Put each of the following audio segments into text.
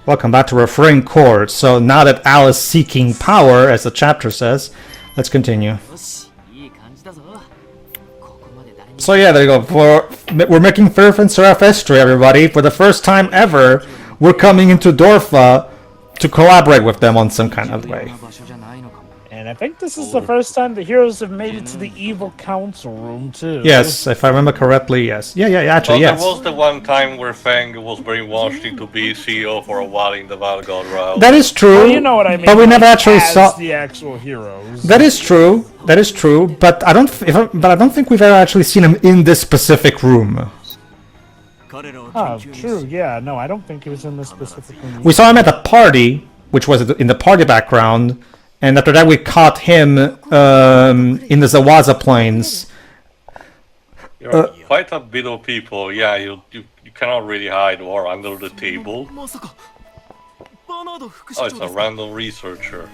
Welcome back to Refrain Chord. So now that Al is seeking power, as the chapter says, let's continue. So yeah, there you go. We're making Firth and Seraph history, everybody. For the first time ever, we're coming into Dorfa to collaborate with them on some kind of way. And I think this is the first time the heroes have made it to the evil council room, too. Yes, if I remember correctly, yes. Yeah, actually, yes. There was the one time where Fang was brainwashed into being CEO for a while in the Vanguard route. That is true. Well, you know what I mean. But we never actually saw the actual heroes. That is true. That is true. But I don't think we've ever actually seen him in this specific room. Oh, true. Yeah. No, I don't think he was in this specific room. We saw him at the party, which was in the party background. And after that, we caught him in the Zawaza Plains. You're quite a bit of people. Yeah, you cannot really hide or under the table. Oh, it's a random researcher.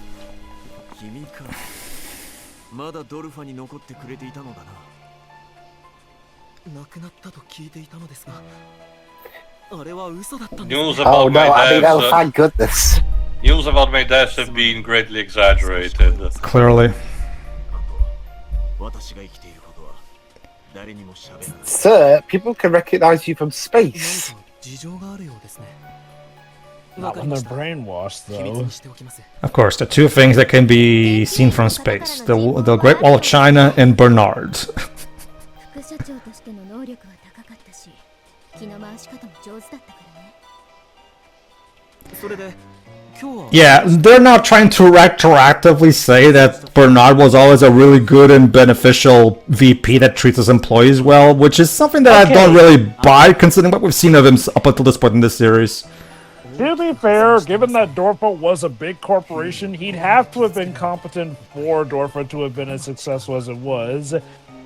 News about my death. Thank goodness. News about my death have been greatly exaggerated. Clearly. Sir, people can recognize you from space. Not when they're brainwashed, though. Of course, the two things that can be seen from space. The Great Wall of China and Bernard. Yeah, they're not trying to retroactively say that Bernard was always a really good and beneficial VP that treats his employees well, which is something that I don't really buy, considering what we've seen of him up until this point in this series. To be fair, given that Dorfa was a big corporation, he'd have to have been competent for Dorfa to have been as successful as it was.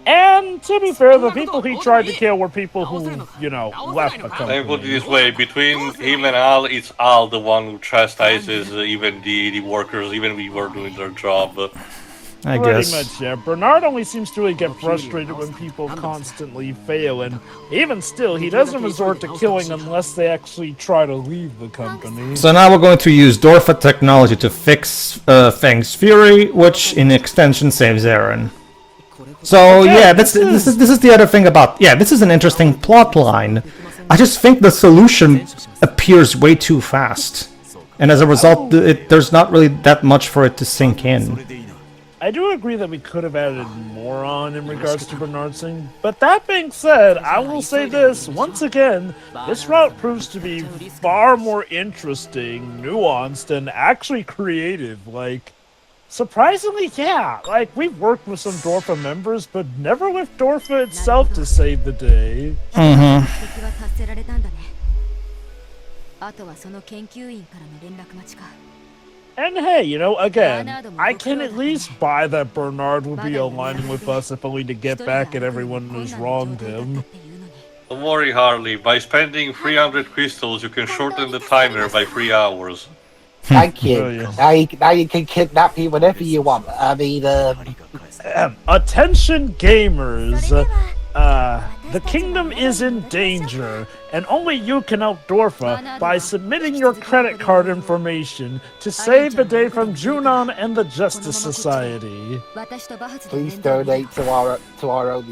And to be fair, the people he tried to kill were people who, you know, left the company. Let me put it this way, between him and Al, it's Al the one who chastises even the workers, even we were doing their job. I Pretty guess. much, yeah. Bernard only seems to really get frustrated when people constantly fail, and even still, he doesn't resort to killing unless they actually try to leave the company. So now we're going to use Dorfa technology to fix Fang's Fury, which in extension saves Eryn. So yeah, this is the other thing about this is an interesting plot line. I just think the solution appears way too fast, and as a result, there's not really that much for it to sink in. I do agree that we could have added more on in regards to Bernard Singh, but that being said, I will say this, once again, this route proves to be far more interesting, nuanced, and actually creative. Like, surprisingly, yeah, like, we've worked with some Dorfa members, but never with Dorfa itself to save the day. And hey, you know, again, I can at least buy that Bernard will be aligning with us if only to get back at everyone who's wronged him. Don't worry, Harley. By spending 300 crystals, you can shorten the timer by 3 hours. Thank you. Now you can kidnap me whenever you want. I mean, attention gamers! The kingdom is in danger, and only you can help Dorfa by submitting your credit card information to save the day from Junon and the Justice Society. Please donate to our our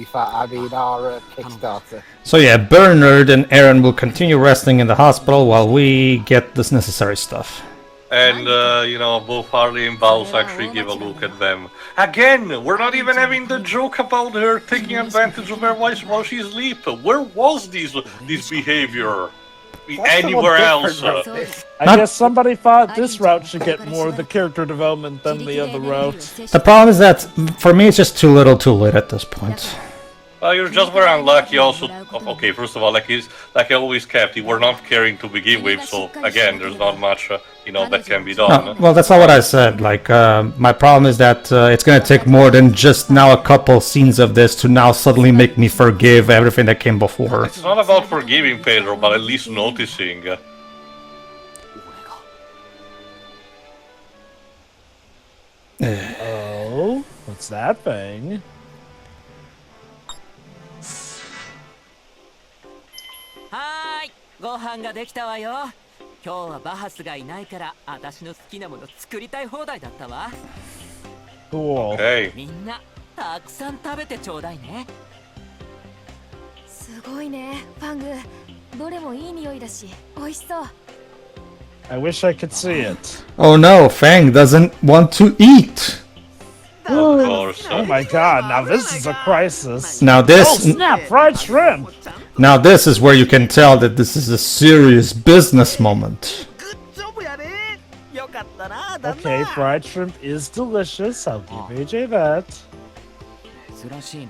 Kickstarter. So yeah, Bernard and Eryn will continue resting in the hospital while we get this necessary stuff. And, you know, both Harley and Baus actually give a look at them. Again, we're not even having the joke about her taking advantage of her wife while she's asleep. Where was this behavior? Anywhere else? I guess somebody thought this route should get more of the character development than the other route. The problem is that, for me, it's just too little too late at this point. Well, you're just very unlucky also. Okay, first of all, like I always kept, you were not caring to begin with, so again, there's not much, you know, that can be done. Well, that's not what I said. Like, my problem is that it's gonna take more than just now a couple scenes of this to now suddenly make me forgive everything that came before. It's not about forgiving, Pedro, but at least noticing. Oh, what's that thing? 今日はバハスがいないから私の好きなもの作りたい放題だったわ。 Cool. Okay. みんなたくさん食べてちょうだいね。すごいね、ファング。どれもいい匂いだし、美味しそう。I wish I could see it. Oh no, Fang doesn't want to eat. Of course. Oh my god, now this is a crisis. Now Oh this, snap, fried shrimp! now this is where you can tell that this is a serious business moment. Okay, fried shrimp is delicious. I'll give AJ that. 珍しいね。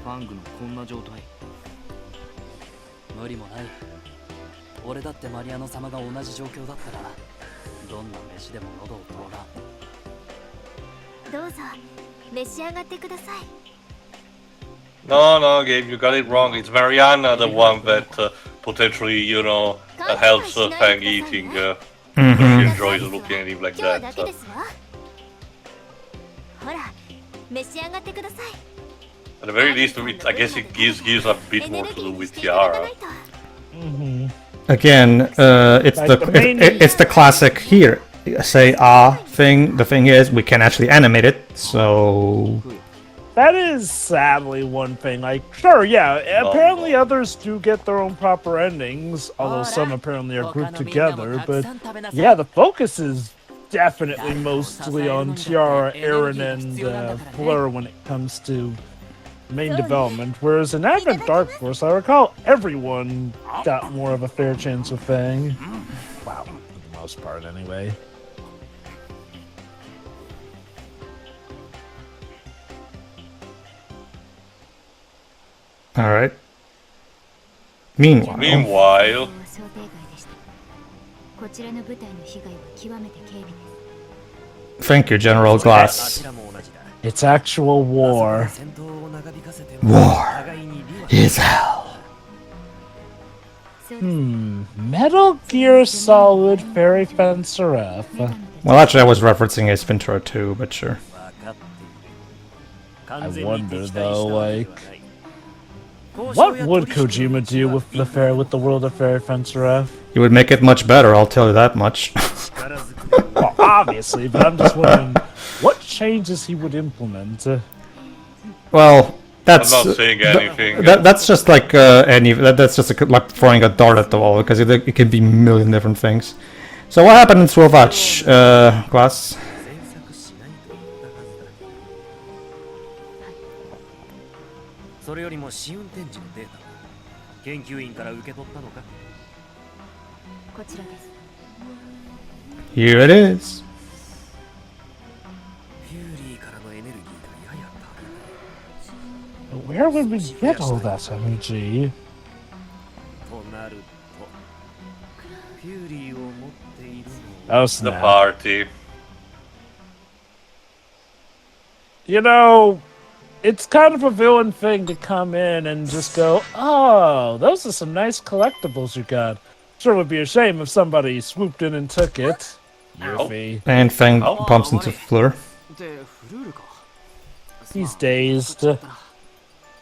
ファングのこんな状態。無理もない。俺だってマリアノ様が同じ状況だったら、どんな飯でも喉を通らん。どうぞ、召し上がってください。 No, no, Gabe, you got it wrong. It's Mariana, the one that potentially, you know, helps Fang eating. She enjoys looking at him like 今日 that. だけですわ。ほら、召し上がってください。 At the very least, I guess it gives a bit more to do with Tiara. Again, it's it's the classic here. Say thing. The thing is, we can actually animate it, so That is sadly one thing. Like, sure, yeah, apparently others do get their own proper endings, although some apparently are grouped together, but yeah, the focus is definitely mostly on Tiara, Eryn, and Fleur when it comes to main development, whereas in Advent Dark Force, I recall everyone got more of a fair chance with Fang. Wow, for the most part anyway. all right. Meanwhile, 想定外でした。こちらの部隊の被害は極めて軽微です。 thank you, General Glass. It's actual war. War is hell. Metal Gear Solid Fairy Fencer F. Well, actually, I was referencing Ace Ventura too, but sure. I wonder though, like, what would Kojima do with the world of Fairy Fencer F? You would make it much better, I'll tell you that much. Well, obviously, but I'm just wondering what changes he would implement. Well, that's I'm not saying anything. that's just like that's just like throwing a dart at the wall because it can be a million different things. So what happened in Swashbuckling, Glass? それよりも試運転時のデータは研究員から受け取ったのか。こちらです。 Here it is. フューリーからのエネルギーがやや高い。 Where would we get all that energy? となると、フューリーを持っているのは Oh The snap. party. You know, it's kind of a villain thing to come in and just go, oh, those are some nice collectibles you got. Sure would be a shame if somebody swooped in and took it. Yuffie. And Fang Oh. bumps into Fleur. でフルールか。 He's dazed.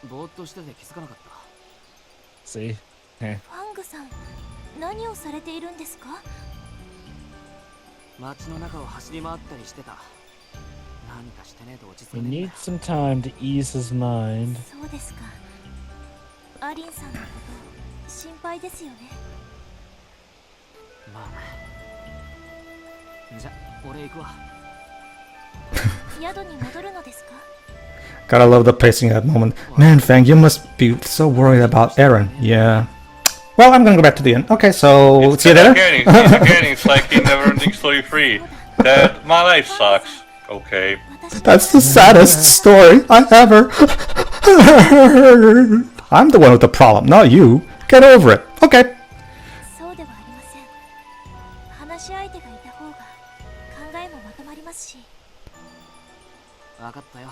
ぼーっとしてて気づかなかった。 See? ファングさん、何をされているんですか？街の中を走り回ったりしてた。何かしてねえと落ち着 He かねえん needs だ。some time to ease his mind. そうですか。アリンさんのこと心配ですよね。まあ。じゃ、俺行くわ。宿に戻るのですか？ Gotta love the pacing at that moment. Man, Fang, you must be so worried about Eryn. Yeah. Well, I'm gonna go back to the end. Okay, so see you later. Again, it's like in Neverending Story 3. That my life sucks. Okay. That's the saddest story I ever heard. I'm the one with the problem, not you. Get over it. Okay. そうではありません。話し相手がいた方が考えもまとまりますし。わかったよ。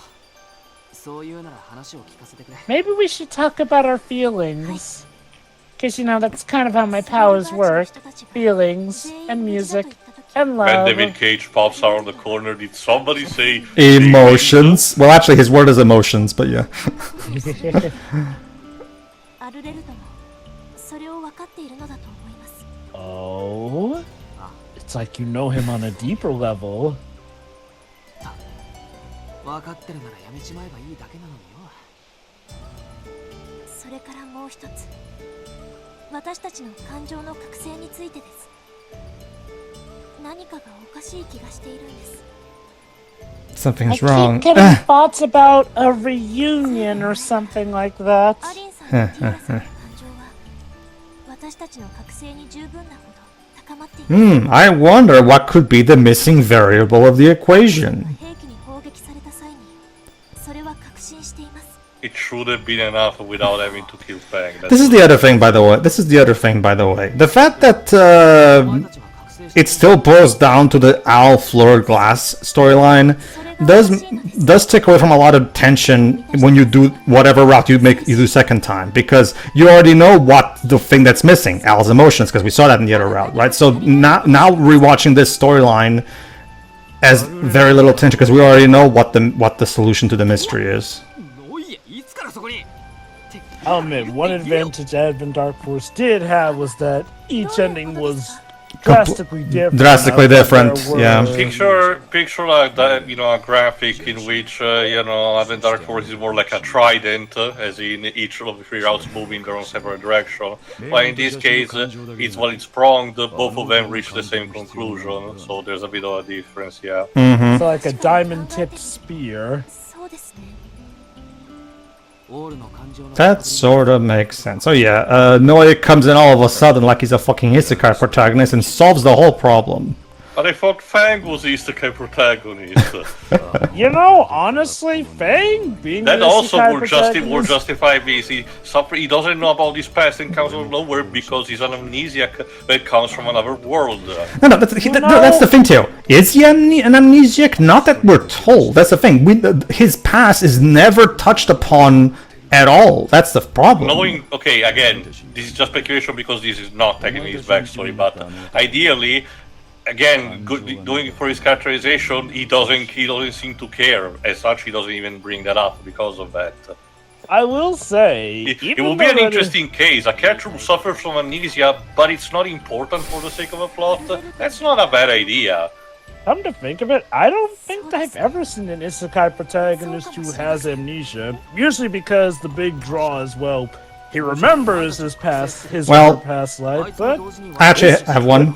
そういうなら話を聞かせてくれ。 Maybe we should talk about our feelings. Because, you know, that's kind of how my powers work. Feelings, and music, and When love. David Cage pops out on the corner, did somebody say Emotions. Well, actually, his word is emotions, but yeah. アルレルトもそれを分かっているのだと思います。Oh? It's like you know him on a deeper level. 分かってるならやめちまえばいいだけなのによ。それからもう一つ、私たちの感情の覚醒についてです。何かがおかしい気がしているんです。Something's wrong. Keep getting thoughts about a reunion or something like that. アリンさんとティアさんの感情は私たちの覚醒に十分なほど高まっています。I wonder what could be the missing variable of the equation. 兵器に砲撃された際にそれは確信しています。It should have been enough without having to kill Fang. This is the other thing, by the way. This is the other thing, by the way. The fact that it still boils down to the Al Floor Glass storyline does take away from a lot of tension when you do whatever route you do second time, because you already know what the thing that's missing, Al's emotions, because we saw that in the other route, right? So now rewatching this storyline has very little tension because we already know what the solution to the mystery is. I'll admit, one advantage Advent Dark Force did have was that each ending was drastically different. Yeah. Picture like that, a graphic in which, Advent Dark Force is more like a trident, as in each of the three routes moving their own separate direction. But in this case, it's pronged, both of them reach the same conclusion, so there's a bit of a difference, yeah. It's like a diamond-tipped spear. そうですね。 That sort of makes sense. So yeah, Noe comes in all of a sudden like he's a fucking isekai protagonist and solves the whole problem. But I thought Fang was the isekai protagonist. Honestly, Fang being That the also isekai would protagonist- justify this. He doesn't know about this past and comes out of nowhere because he's an amnesiac that comes from another world. No, that's the thing too. Is he an amnesiac? Not that we're told. That's the thing. His past is never touched upon at all. That's the problem. Okay, again, this is just speculation because this is not technically his backstory, but ideally, again, doing it for his characterization, he doesn't seem to care. As such, he doesn't even bring that up because of that. I will say, It will be an interesting case. A character who suffers from amnesia, but it's not important for the sake of a plot. That's not a bad idea. Come to think of it, I don't think I've ever seen an isekai protagonist who has amnesia. Usually because the big draw is, well, he remembers his past life, but... Actually, I have one.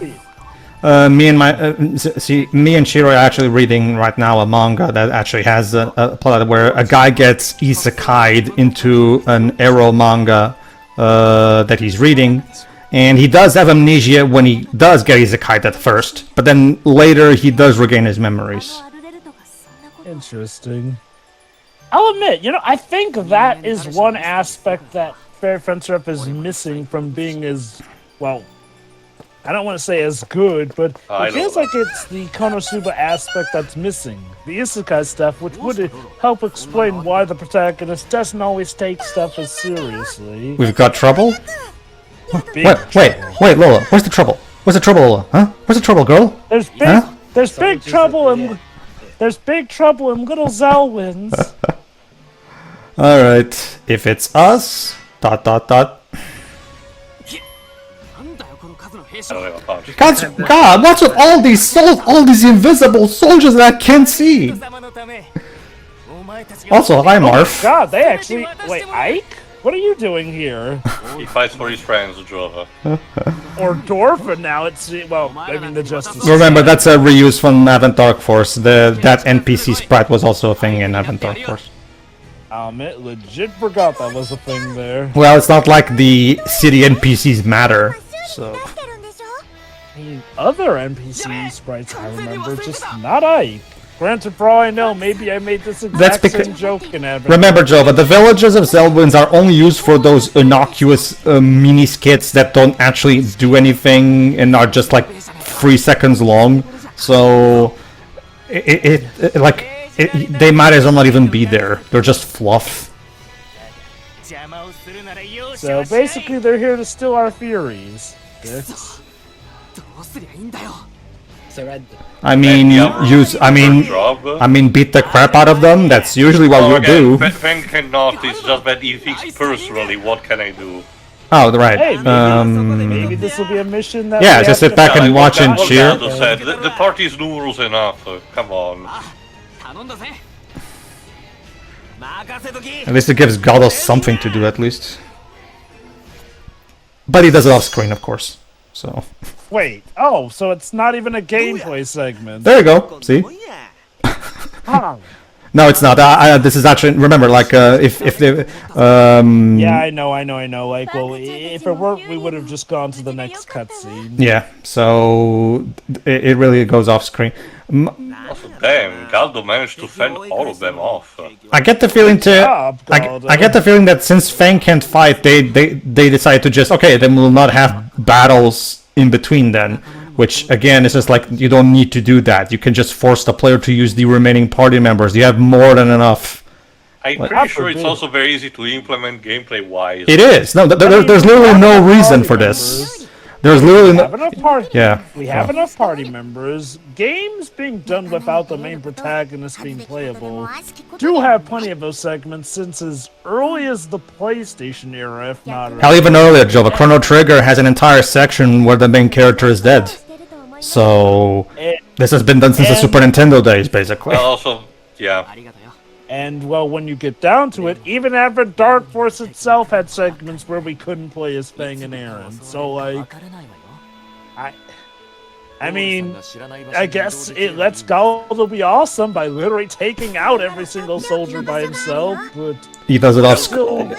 Me and Shiro are actually reading right now a manga that actually has a plot where a guy gets isekai'd into an Arrow manga that he's reading, and he does have amnesia when he does get isekai'd at first, but then later he does regain his memories. Interesting. I'll admit, I think that is one aspect that Fairy Fencer is missing from being as, well, I don't want to say as good, but it feels like it's the Konosuba aspect that's missing. The isekai stuff, which would help explain why the protagonist doesn't always take stuff as seriously. We've got trouble? Big Wait, Lola, where's the trouble? Where's the trouble, Lola? Huh? Where's the trouble, girl? There's big trouble in Little Zelwyn's. Alright, if it's us, ... God, what's with all these invisible soldiers that I can't see? Also, hi Marf. God, they actually... Wait, Ike? What are you doing here? He fights for his friends, Jova. Or Dorfa now, the Justice... Remember, that's a reuse from Advent Dark Force. That NPC sprite was also a thing in Advent Dark Force. I legit forgot that was a thing there. Well, it's not like the city NPCs matter, so... Other NPC sprites I remember, just not Ike. Granted, for all I know, maybe I made this exact same joke in Advent. Remember, Jova, the villages of Zelwyn's are only used for those innocuous mini skits that don't actually do anything and are just like 3 seconds long. So, they might as well not even be there. They're just fluff. So basically, they're here to steal our theories. I mean, beat the crap out of them. That's usually what we do. Fang cannot. It's just that he thinks personally. What can I do? Oh, right. Hey, maybe this will be a mission that. Yeah, we just have sit back to- and watch and what cheer. Galdo said, the party's numerous enough. Come on. 頼んだぜ。任せとき。 At least it gives Galdo something to do, at least. But he does it off screen, of course. So Wait. Oh, so it's not even a gameplay segment. there you go. See? Huh. No, it's not. This is actually, remember, like if they Yeah, I know. Like, well, if it weren't, we would have just gone to the next cutscene. yeah. So it really goes off screen. Also, damn, Galdo managed to fend all of them off. I get the feeling I get the feeling that since Fang can't fight, they decide to just then we'll not have battles in between then. Which again is just like you don't need to do that. You can just force the player to use the remaining party members. You have more than enough. I'm pretty sure it's also very easy to implement gameplay-wise. It is. No, there's literally no reason for this. There's literally no. We have enough party members. Games being done without the main protagonist being playable do have plenty of those segments since as early as the PlayStation era, if not. Hell, even earlier, Joe. The Chrono Trigger has an entire section where the main character is dead. So this has been done since the Super Nintendo days, basically. Well, also, yeah. And well, when you get down to it, even Advent Dark Force itself had segments where we couldn't play as Fang and Eryn. So like, I mean, I guess it lets Galdo be awesome by literally taking out every single soldier by himself, but He does it off screen.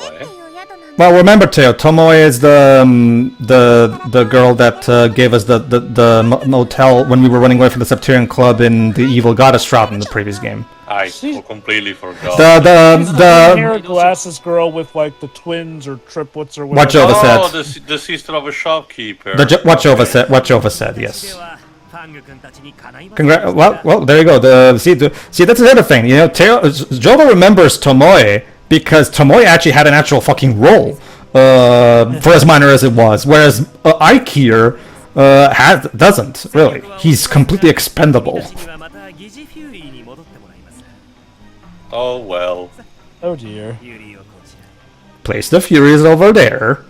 Well, remember, Teo, Tomoe is the girl that gave us the motel when we were running away from the Septarian Club in the Evil Goddess Shroud in the previous game. I completely forgot. the hair glasses girl with like the twins or triplets or whatever. Watch over said. The sister of a shopkeeper. Watch over said. Yes. Well, there you go. See, that's the other thing. You know, Jovo remembers Tomoe because Tomoe actually had an actual fucking role, for as minor as it was. Whereas Ike here doesn't really. He's completely expendable. Oh well. Oh dear. Place the Furies over there.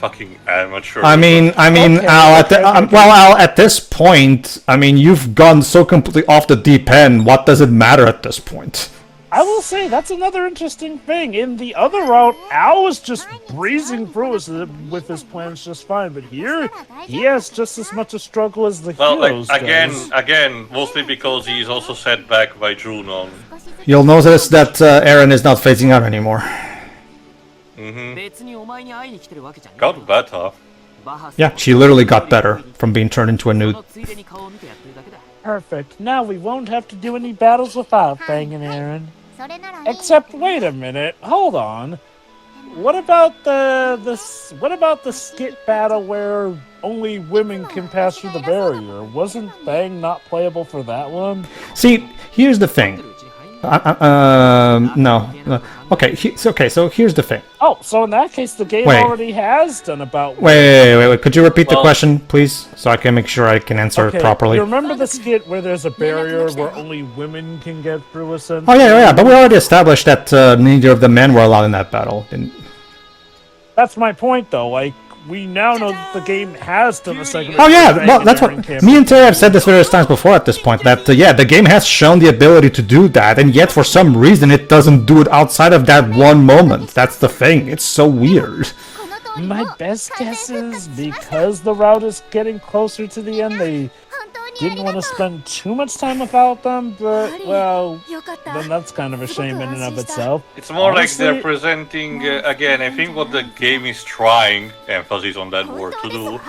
Fucking amateur. I mean, Okay, Al, at this point, I mean, you've gone so completely off the deep end. What does it matter at this point? I will say that's another interesting thing. In the other route, Al was just breezing through with his plans just fine, but here he has just as much a struggle as the heroes. Again, mostly because he's also set back by Junon. You'll notice that Eryn is not phasing out anymore. Got better. Yeah, she literally got better from being turned into a nude. Perfect. Now we won't have to do any battles without Fang and Eryn. Except, wait a minute. Hold on. What about the skit battle where only women can pass through the barrier? Wasn't Fang not playable for that one? See, here's the thing. No. Okay, so here's the thing. Oh, so in that case, the game already has done about... Wait. Could you repeat the question, please? So I can make sure I can answer it properly. You remember the skit where there's a barrier where only women can get through, essentially? Oh, yeah, but we already established that neither of the men were allowed in that battle. That's my point, though. Like, we now know that the game has done a segment. Oh yeah, well that's what me and Terry have said this various times before at this point, that the game has shown the ability to do that, and yet for some reason it doesn't do it outside of that one moment. That's the thing. It's so weird. My best guess is because the route is getting closer to the end, they didn't want to spend too much time without them, but, well, then that's kind of a shame in and of itself. It's more like they're presenting, again, I think what the game is trying, emphasis on that word, to do,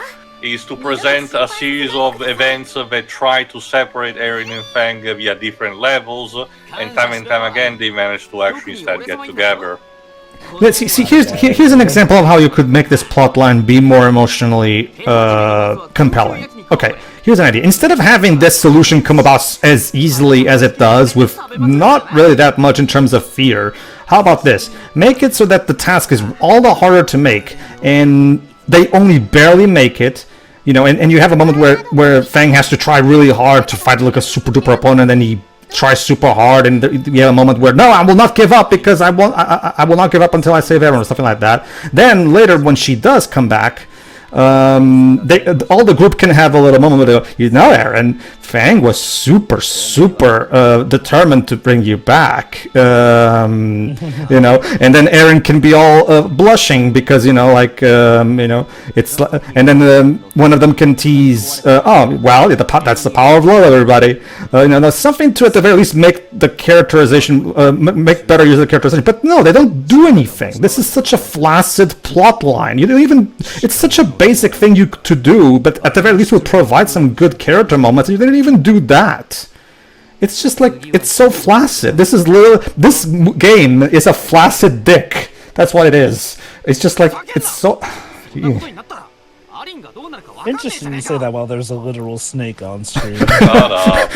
is to present a series of events that try to separate Eryn and Fang via different levels, and time again they manage to actually instead get together. Let's see. Here's an example of how you could make this plotline be more emotionally compelling. Okay, here's an idea. Instead of having this solution come about as easily as it does, with not really that much in terms of fear, how about this? Make it so that the task is all the harder to make, and they only barely make it. You know, and you have a moment where Fang has to try really hard to fight like a super duper opponent, and he tries super hard, and you have a moment where no, I will not give up because I will not give up until I save Eryn or something like that. Then later when she does come back, all the group can have a little moment where they go, you know, Eryn, Fang was super determined to bring you back, you know, and then Eryn can be all blushing because, you know, like, you know, it's, and then one of them can tease, oh, well, that's the power of love, everybody. You know, there's something to, at the very least, make the characterization, make better use of the characterization. But no, they don't do anything. This is such a flaccid plot line. You don't even, it's such a basic thing to do, but at the very least will provide some good character moments. You didn't even do that. It's just like, it's so flaccid. This game is a flaccid dick. That's what it is. It's just like, it's so... Yeah. Interesting you say that while there's a literal snake on screen. Shut up.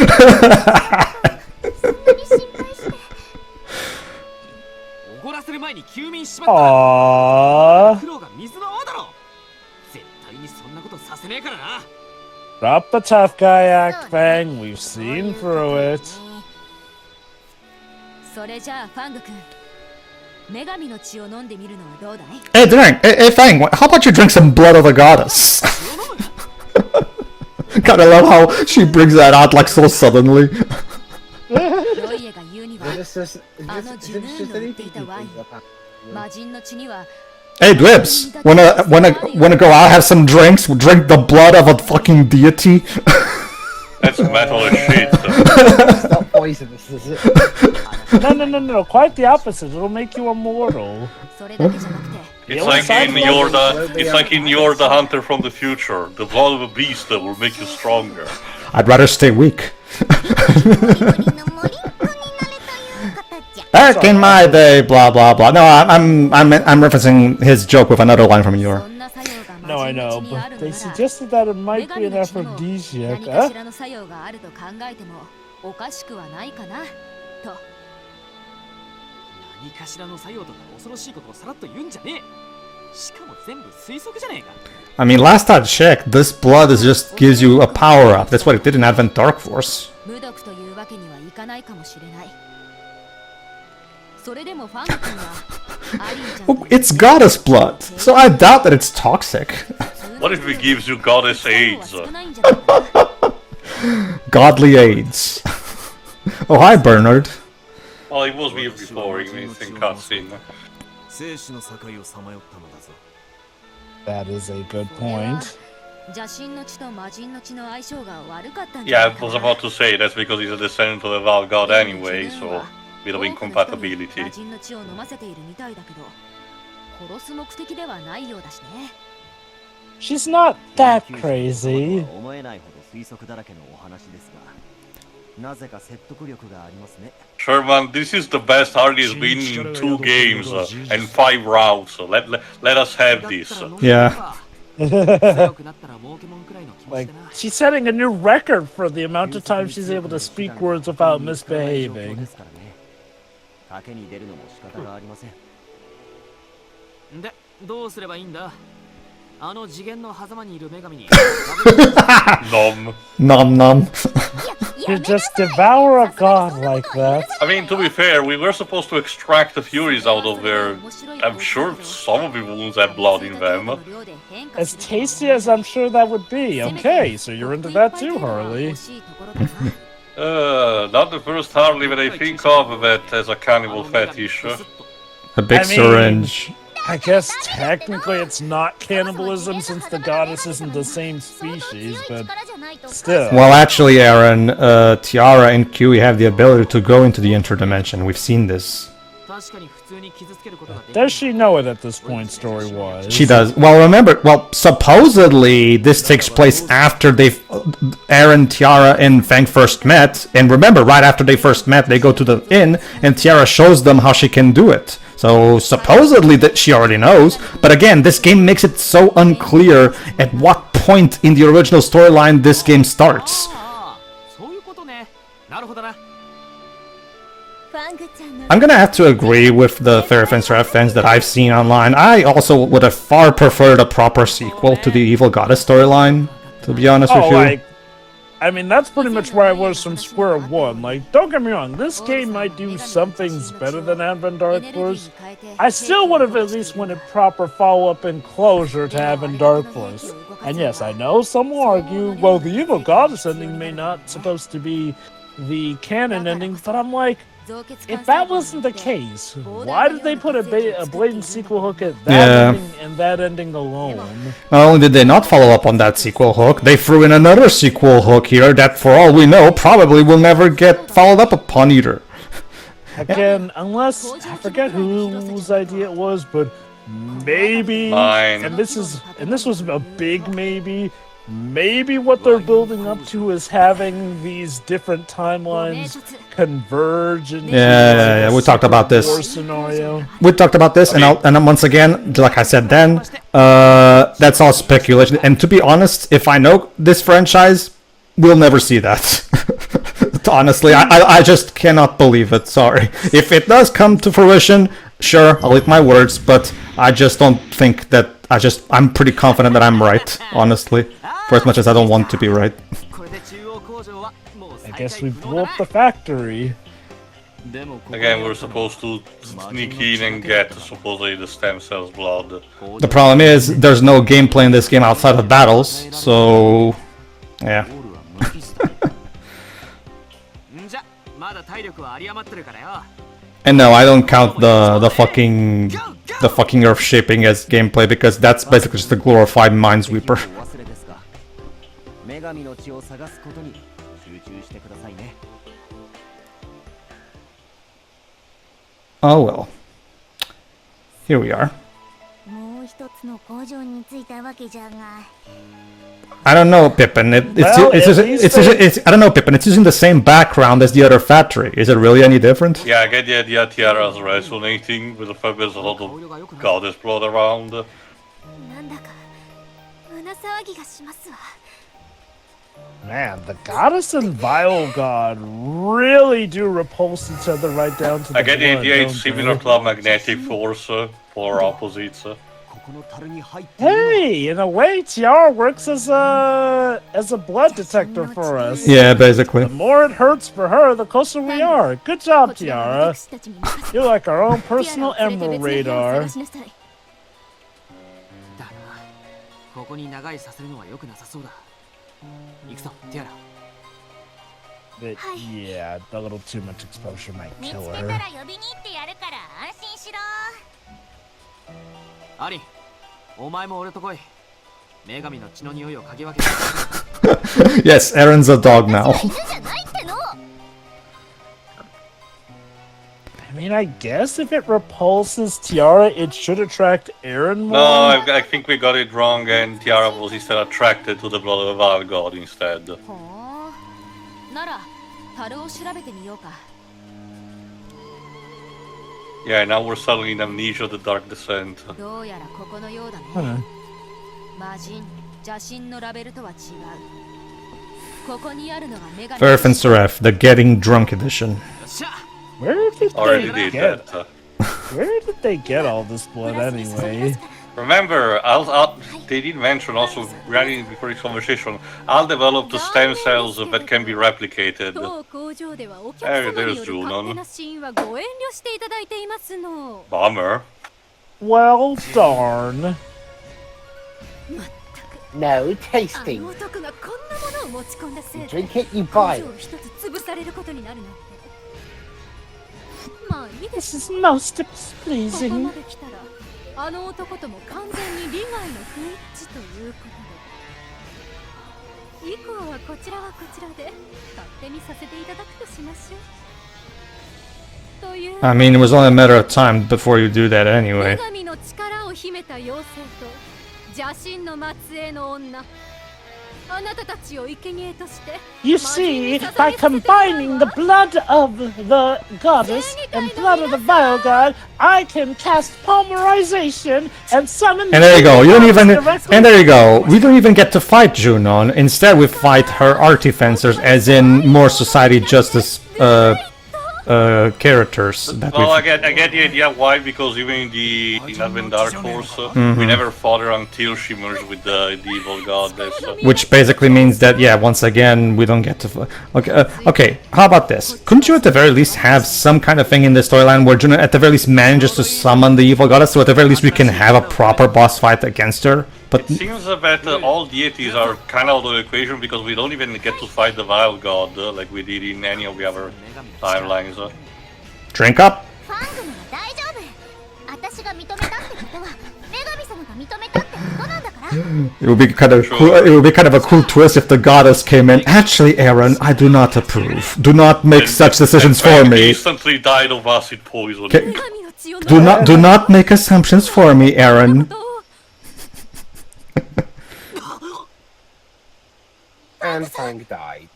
Aww. Drop the tough guy act, Fang. We've seen through it. Hey, Fang, how about you drink some blood of the goddess? Gotta love how she brings that out like so suddenly. Hey, Dwibs, wanna go out, have some drinks, drink the blood of a fucking deity? That's metal as shit. It's not poisonous, is it? No, quite the opposite. It'll make you immortal. It's like in You're the Hunter from the Future. The blood of a beast that will make you stronger. I'd rather stay weak. Back in my day, blah blah blah. No, I'm referencing his joke with another line from Yor. No, I know, but they suggested that it might be an aphrodisiac. Huh? I mean, last I checked, this blood just gives you a power up. That's what it did in Advent Dark Force. It's goddess blood, so I doubt that it's toxic. What if it gives you goddess AIDS? Godly AIDS. Oh, hi, Bernard. Oh, it was here before, even in cutscene. That is a good point. Yeah, I was about to say that's because he's a descendant of the Val God anyway, so bit of incompatibility. She's not that crazy. Sherman, this is the best Hardy has been in 2 games and 5 rounds, so let us have this. Yeah. Like, she's setting a new record for the amount of time she's able to speak words without misbehaving. Nom. Nom. You just devour a god like that. I mean, to be fair, we were supposed to extract the Furies out of there. I'm sure some of the wounds have blood in them. As tasty as I'm sure that would be. Okay, so you're into that too, Harley. Not the first Harley that I think of that has a cannibal fetish. A big syringe. I guess technically it's not cannibalism since the goddess isn't the same species, but still. Well, actually, Eryn, Tiara and Kiwi have the ability to go into the interdimension. We've seen this. Does she know it at this point, story-wise? She does. Well, remember, supposedly this takes place after Eryn, Tiara, and Fang first met. And remember, right after they first met, they go to the inn, and Tiara shows them how she can do it. So supposedly that she already knows, but again, this game makes it so unclear at what point in the original storyline this game starts. I'm gonna have to agree with the Fairfence reference that I've seen online. I also would have far preferred a proper sequel to the Evil Goddess storyline. to be honest with Oh, you. like, I mean, that's pretty much where I was from square one. Like, don't get me wrong, this game might do some things better than Advent Dark Force. I still would have at least wanted proper follow-up and closure to Advent Dark Force. And yes, I know some will argue, well, the Evil Goddess ending may not supposed to be the canon ending, but I'm like, if that wasn't the case, why did they put a blatant sequel hook at that ending and that ending alone? Not only did they not follow up on that sequel hook, they threw in another sequel hook here that, for all we know, probably will never get followed up upon either. Again, unless, I forget whose idea it was, but maybe, Mine. and this was a big maybe what they're building up to is having these different timelines converge into Yeah, we talked about this. war scenario. We talked about this, and then once again, like I said then, that's all speculation. And to be honest, if I know this franchise, we'll never see that. Honestly, I just cannot believe it. Sorry. If it does come to fruition, sure, I'll eat my words, but I just don't think that. I'm pretty confident that I'm right, honestly, for as much as I don't want to be right. I guess we blew up the factory. Again, we're supposed to sneak in and get supposedly the stem cells blood. The problem is, there's no gameplay in this game outside of battles, so yeah. And no, I don't count the fucking earth shaping as gameplay, because that's basically just a glorified minesweeper. Oh well. Here we are. I don't know, Pippin. I don't know, Pippin. It's using the same background as the other factory. Is it really any different? Yeah, I get the idea Tiara's resonating with the fact there's a lot of goddess blood around. Man, the goddess and vile god really do repulse each other right down to the I get the blood, idea it's don't similar they? to a magnetic force for opposites. Hey, in a way, Tiara works as a blood detector for us. Yeah, basically. The more it hurts for her, the closer we are. Good job, Tiara. You're like our own personal emerald radar. But yeah, a little too much exposure might kill her. Yes, Eryn's a dog now. I mean, I guess if it repulses Tiara, it should attract Eryn more. No, I think we got it wrong, and Tiara was instead attracted to the blood of a vile god instead. Yeah, now we're suddenly in Amnesia, the Dark Descent. Verf and Seraph, the Getting Drunk edition. Where did Already they did get? that. Where did they get all this blood anyway? Remember, they did mention also, running before this conversation, I'll develop the stem cells that can be replicated. There's Junon. Bummer. Well, darn. No, tasting. Drink it, you buy it. This is most displeasing. あの男とも完全に利害の不一致ということで以降はこちらはこちらで勝手にさせていただくとしましょうという I mean, it was only a matter of time before you do that anyway. 女神の力を秘めた妖精と邪神の末裔の女 You see, by combining the blood of the goddess and blood of the vile god, I can cast polymerization and summon. And there you go. You don't even. And there you go. We don't even get to fight Junon. Instead, we fight her artifacers, as in more society justice characters. That Well, I we've... get the idea why, because even in Advent Dark Horse, we never fought her until she merged with the evil goddess. Which basically means that, yeah, once again, we don't get to... Okay, how about this? Couldn't you at the very least have some kind of thing in the storyline where Juno at the very least manages to summon the evil goddess, so at the very least we can have a proper boss fight against her? But It seems that all deities are kind of out of the equation because we don't even get to fight the Vile God like we did in any of the other timelines. drink up. ファングなら大丈夫。私が認めたってことは女神様が認めたってことなんだから。 It would be kind of cool. It would be kind of a cool twist if the goddess came in. Actually, Eryn, I do not approve. Do not make such decisions for Fang me. instantly died of acid poison. Okay, do not make assumptions for me, Eryn. And Fang died.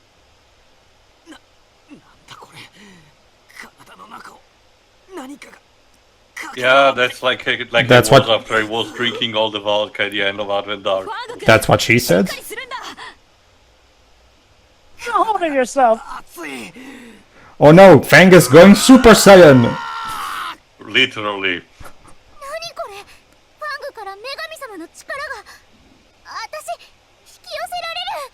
Yeah, that's like That's he was what- after he was drinking all the vodka at the end of Advent Dark. That's what she said. Hold it yourself. Oh no, Fang is going Super Saiyan. Literally. 何これ？ファングから女神様の力が私引き寄せられる。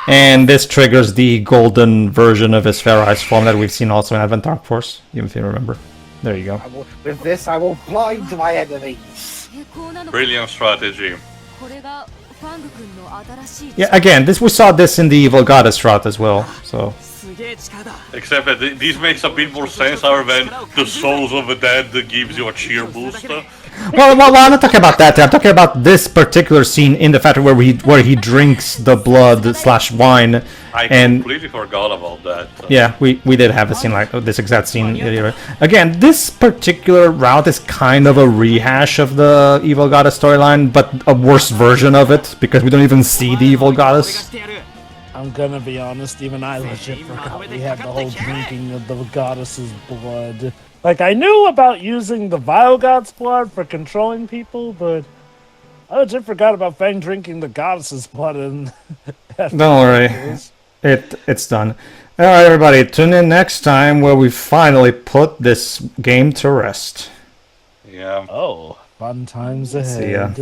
And this triggers the golden version of his Fair form that we've seen also in Advent Dark Force, if you remember. There you go. With this, I will blind my enemies. Brilliant strategy. これがファング君の新しい Yeah, again, we saw this in the Evil Goddess route as well, so... Except that this makes a bit more sense other than the souls of the dead that gives you a cheer boost. Well, I'm not talking about that. I'm talking about this particular scene in the factory where he drinks the blood / wine, I and completely forgot about that. yeah, we did have a scene like this exact scene. Again, this particular route is kind of a rehash of the Evil Goddess storyline, but a worse version of it because we don't even see the Evil Goddess. I'm gonna be honest, even I legit forgot we had the whole drinking of the goddess's blood. Like, I knew about using the Vile God's blood for controlling people, but I legit forgot about Fang drinking the goddess's blood and... Don't worry, it's done. Alright everybody, tune in next time where we finally put this game to rest. Yeah. Oh, fun times ahead. See ya.